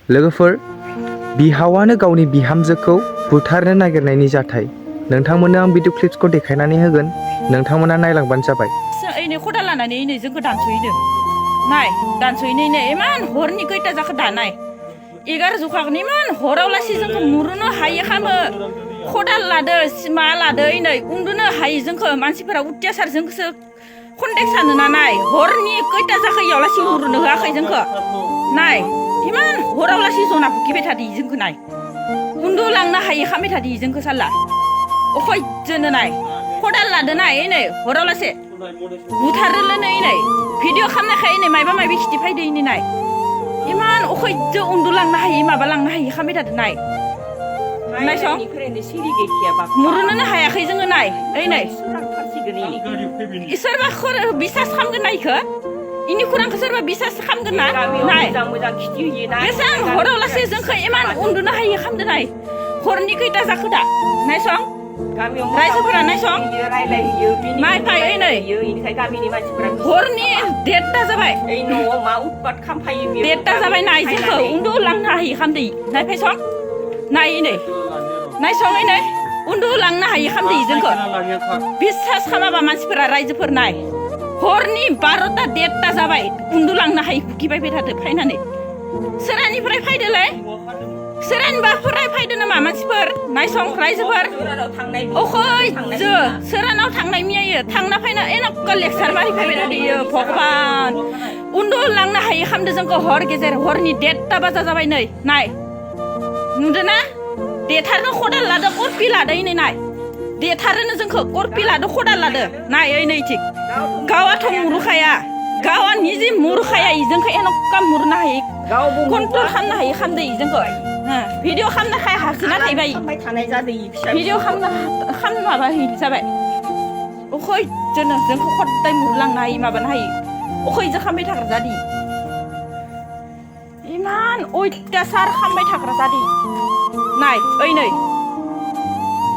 लोगोफोर बिहावानो गावनि बिहामजोखौ बुथारनो नागिरनायनि जाथाय नोंथांमोननो आं भिडिअ क्लिप्सखौ देखायनानै होगोन नोंथांमोना नायलांबानो जाबाय एनै खदाल लानानै एनै जोंखौ दानस'हैदों नाय दानस'हैनायनो इमान हरनि खैथा जाखो दानाय 11 जखागनि इमान हराव लासि जोंखौ मुरुनो हायो खामो खदाल लादो मा लादो एनै उन्दुनो हायो जोंखौ मानसिफोरा अत्याचार जोंखौसो कन्टेक्ट सानोना नाय हरनि खैथा जाखो इयाव लासि मुरुनो होआखै जोंखौ नाय इमान हराव लासि जना फुकिबाय थादि जोंखौ नाय उन्दुलांनो हायो खामबाय थादि जोंखौ साला अखय जोनो नाय खदाल लादो नाय एनै हराव लासे बुथारोलै नै भिडिअ खालामनायखाय नै मायबा मायबि खिथि फायदो इनि नाय इमान अखयजो उन्दुलांनो हायो माबा लांनो हायो खामबाय थादो नाय नायसं मुरुनोनो हायाखै जोङो नाय ओइ नै सोरबा बिसास खालामगोन ना इखो इनि खुरांखौ सोरबा बिसास खालामगोन ना नाय बेसां हराव लासे जोंखौ इमान उन्दुनो हायो खामदो नाय हरनि खैथा जाखो दा नायसं रायजोफोरा नायसं माइ फाय ओइ नै हरनि 1:30 जाबाय 1:30 जाबाय नाय जोंखौ उन्दुलांनो हायो खामदै नाय फायसं नाय नै नायसं ओइ नै उन्दुलांनो हायो खामदै जोंखौ बिसास खालामाबा मानसिफोरा रायजोफोर नाय हरनि 12ता 1:30 जाबाय उन्दुलांनो हायो फुकिबाय थादो फायनानै सोरानिफ्राय फायदोलै सोरानिबाफोराय फायदो नामा मानसिफोर नायसं रायजोफोर अखय जो सोरानाव थांनाय मियायो थांना फायना एनक्का लेक्सार मारि फायबाय थादो भगबान उन्दुलांनो हायो खामदो जोंखौ हर गेजेर हरनि 1:30 बाजा जाबाय नै नाय नुदोना देथारनो खदाल लादो करपि लादो इनै नाय देथारनो जोंखौ करपि लादो खदाल लादो नाय ओइ नै थिक गावाथ' मुरुखाया गावा निजे मुरुखाया इजोंखौ एनक्का मुरनो हायो कन्ट्रल खालामनो हायो खामदो इजोंखौ भिडिअ खालामनो हाया हारसिना थायबाय भिडिअ खालामनो माबा जाबाय अखय जोनो जोंखौ खदाय मुरलांनो हायो माबानो हायो अखयजो खामबाय थाग्रा जादि इमान अत्याचार खामबाय थाग्रा जादि नाय ओइ नै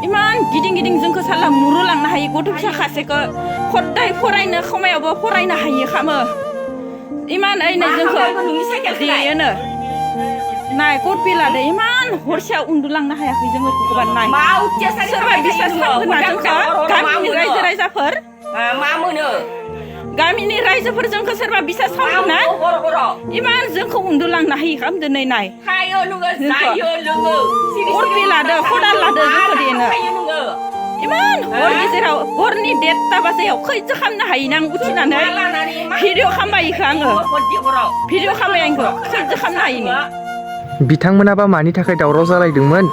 इमान गिदिं गिदिं जोंखौ साला मुरुलांनो हायो गथ' फिसा खासेखौ खदाय फरायनो खमायावबो फरायनो हायो खामो इमान ओइ नै जोंखौ देयोनो नाय करपि लादो इमान हरसेयाव उन्दुलांनो हायाखै जोङो भगबान नाय सोरबा बिसास खालामगोन ना जोंखौ गामिनि रायजो राजाफोर मा मोनो गामिनि रायजोफोर जोंखौ सोरबा बिसास खालामगोन ना इमान जोंखौ उन्दुलांनो हायो खामदो नै नाय करपि लादो खदाल लादो जोंखौ देनो इमान हर गेजेराव हरनि 1:30 बाजायाव खैजो खालामनो हायो आं उथिनानै भिडिअ खालामबाय इखो आङो भिडिअ खालामबाय आंखौ खैजो खालामनो हायो बिथांमोनाबा मानि थाखाय दावराव जालायदोंमोन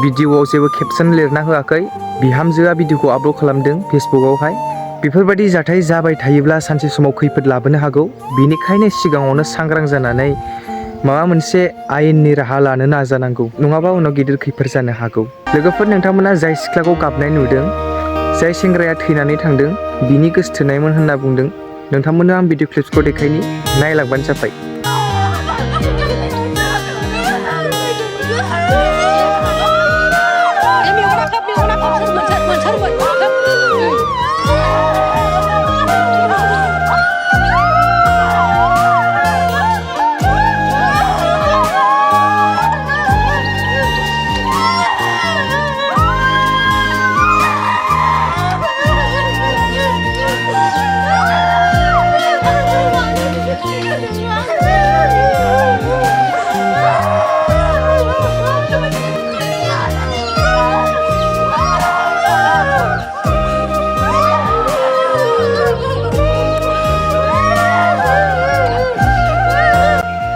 भिडिअआव जेबो केपसन लिरना होआखै बिहामजोआ भिडिअखौ आपल'ड खालामदों फेसबुकआवहाय बेफोरबायदि जाथाय जाबाय थायोब्ला सानसे समाव खैफोद लाबोनो हागौ बिनिखायनो सिगाङावनो सांग्रां जानानै माबा मोनसे आयेननि राहा लानो नाजानांगौ नङाबा उनाव गिदिर खैफोद जानो हागौ लोगोफोर नोंथांमोना जाय सिख्लाखौ गाबनाय नुदों जाय सेंग्राया थैनानै थांदों बिनि गोसथोनायमोन होनना बुंदों नोंथांमोननो आं भिडिअ क्लिप्सखौ देखायनि नायलांबानो जाबाय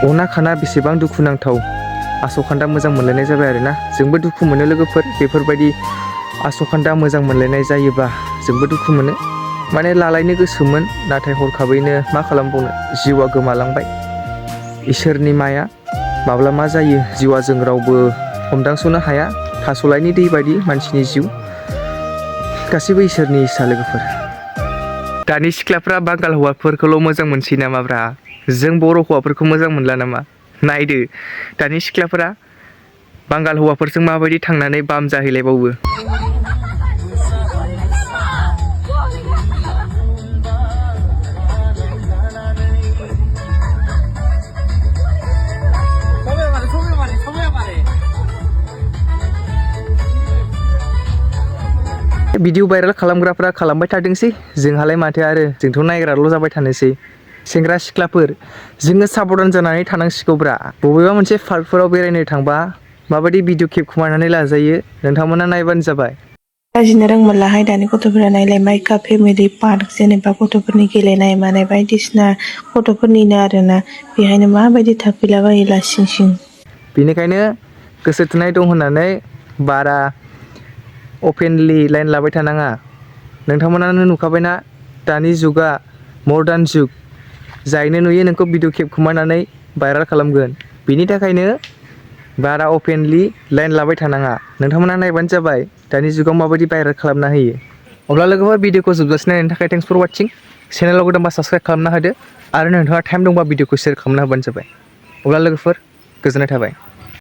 अना खाना बेसेबां दुखुनांथाव आस'खान्दा मोजां मोनलायनाय जाबाय आरोना जोंबो दुखु मोनो लोगोफोर बेफोरबायदि आस'खान्दा मोजां मोनलायनाय जायोबा जोंबो दुखु मोनो माने लालायनो गोसोमोन नाथाय हरखाबैनो मा खालामबावनो जिउआ गोमालांबाय इसोरनि माया माब्ला मा जायो जिउआ जों रावबो हमदांस'नो हाया थास'लायनि दै बायदि मानसिनि जिउ गासैबो इसोरनि इसा लोगोफोर दानि सिख्लाफ्रा बांगाल हौवाफोरखौल' मोजां मोनसै नामाब्रा जों बर' हौवाफोरखौ मोजां मोनला नामा नायदो दानि सिख्लाफोरा बांगाल हौवाफोरजों माबायदि थांनानै बाम जाहैलायबावो भिडिअ भाइरेल खालामग्राफ्रा खालामबाय थादोंसै जोंहालाय माथो आरो जोंथ' नायग्राल' जाबाय थानोसै सेंग्रा सिख्लाफोर जोङो साबधान जानानै थानांसिगौब्रा बबेबा मोनसे पार्कफोराव बेरायनो थांबा माबायदि भिडिअ खेबखुमानानै लाजायो नोंथांमोना नायबानो जाबाय लाजिनो रोंमारलाहाय दानि गथ'फोरा नायलाय माइका फेमिलि पार्क जेनेबा गथ'फोरनि गेलेनाय मानाय बायदिसिना गथ'फोरनिनो आरोना बेहायनो माबायदि थाफैलाबायो लासिं सिं बेनिखायनो गोसो थोनाय दं होननानै बारा अपेनलि लाइन लाबाय थानाङा नोंथांमोनानो नुखाबायना दानि जुगा मर्दान जुग जायनो नुयो नोंखौ भिडिअ खेबखुमानानै भाइरेल खालामगोन बेनि थाखायनो बारा अपेनलि लाइन लाबाय थानाङा नोंथांमोना नायबानो जाबाय दानि जुगाव माबायदि भाइरेल खालामना होयो अब्ला लोगोफोर भिडिअखौ जोबजासिम नायनायनि थाखाय थेंक्स फर वाचिं चेनेलाव गोदानबा साबस्क्राइब खालामना होदो आरो नोंथाङा टाइम दंबा भिडिअखौ शेयार खालामना होबानो जाबाय अब्ला लोगोफोर गोजोननाय थाबाय